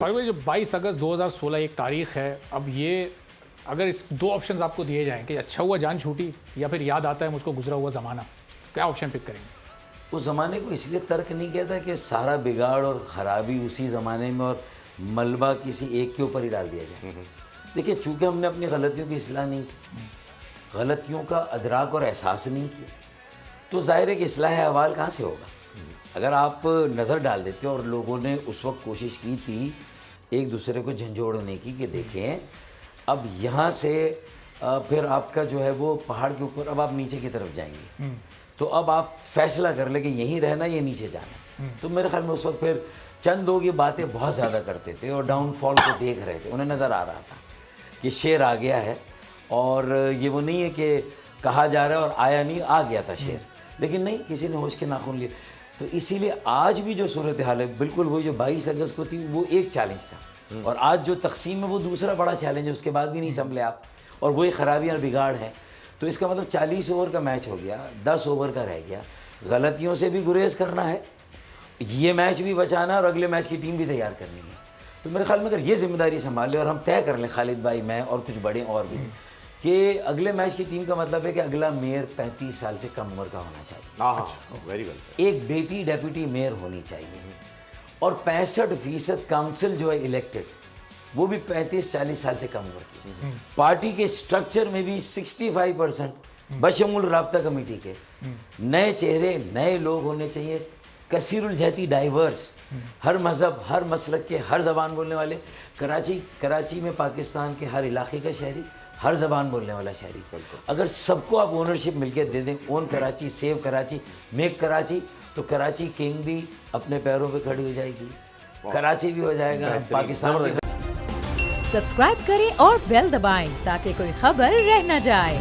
جو 22 اگست 2016 ایک تاریخ ہے. اب یہ اگر اس دو آپشنز آپ کو دیے جائیں کہ اچھا ہوا جان چھوٹی یا پھر یاد آتا ہے مجھ کو گزرا ہوا زمانہ, کیا آپشن پک کریں گے؟ اس زمانے کو اس لیے ترک نہیں کہتا کہ سارا بگاڑ اور خرابی اسی زمانے میں اور ملبہ کسی ایک کے اوپر ہی ڈال دیا جائے. دیکھیے, چونکہ ہم نے اپنی غلطیوں کی اصلاح نہیں کی, غلطیوں کا ادراک اور احساس نہیں کیا, تو ظاہر ہے کہ اصلاح احوال کہاں سے ہوگا. اگر آپ نظر ڈال دیتے اور لوگوں نے اس وقت کوشش کی تھی ایک دوسرے کو جھنجھوڑنے کی کہ دیکھیں اب یہاں سے پھر آپ کا جو ہے وہ پہاڑ کے اوپر اب آپ نیچے کی طرف جائیں گے, تو اب آپ فیصلہ کر لیں کہ یہیں رہنا یا نیچے جانا. تو میرے خیال میں اس وقت پھر چند لوگ یہ باتیں بہت زیادہ کرتے تھے اور ڈاؤن فال کو دیکھ رہے تھے, انہیں نظر آ رہا تھا کہ شیر آ گیا ہے, اور یہ وہ نہیں ہے کہ کہا جا رہا ہے اور آیا نہیں, آ گیا تھا شیر, لیکن نہیں کسی نے ہوش کے ناخن لیے. تو اسی لیے آج بھی جو صورتحال ہے بالکل وہی جو 22 اگست کو تھی وہ ایک چیلنج تھا, اور آج جو تقسیم ہے وہ دوسرا بڑا چیلنج ہے, اس کے بعد بھی نہیں سنبھلے آپ, اور وہی خرابیاں اور بگاڑ ہیں. تو اس کا مطلب 40 اوور کا میچ ہو گیا, 10 اوور کا رہ گیا, غلطیوں سے بھی گریز کرنا ہے, یہ میچ بھی بچانا ہے اور اگلے میچ کی ٹیم بھی تیار کرنی ہے. تو میرے خیال میں اگر یہ ذمہ داری سنبھال لیں اور ہم طے کر لیں, خالد بھائی, میں اور کچھ بڑے اور بھی, کہ اگلے میچ کی ٹیم کا مطلب ہے کہ اگلا میئر 35 سال سے کم عمر کا ہونا چاہیے, ویری ویل, ایک بیٹی ڈیپوٹی میئر ہونی چاہیے, اور 65% کاؤنسل جو ہے الیکٹڈ وہ بھی 35-40 سال سے کم عمر کی. پارٹی کے سٹرکچر میں بھی 65% بشمول رابطہ کمیٹی کے نئے چہرے, نئے لوگ ہونے چاہیے, کثیر الجہتی, ڈائیورس, ہر مذہب, ہر مسلک کے, ہر زبان بولنے والے. کراچی میں پاکستان کے ہر علاقے کا شہری, ہر زبان بولنے والا شہری, اگر سب کو آپ اونرشپ مل کے دے دیں, اون کراچی, سیو کراچی, میک کراچی, تو کراچی کنگ بھی اپنے پیروں پہ کھڑی ہو جائے گی, کراچی بھی ہو جائے گا پاکستان بھی. سبسکرائب کریں اور بیل دبائیں تاکہ کوئی خبر رہ نہ جائے.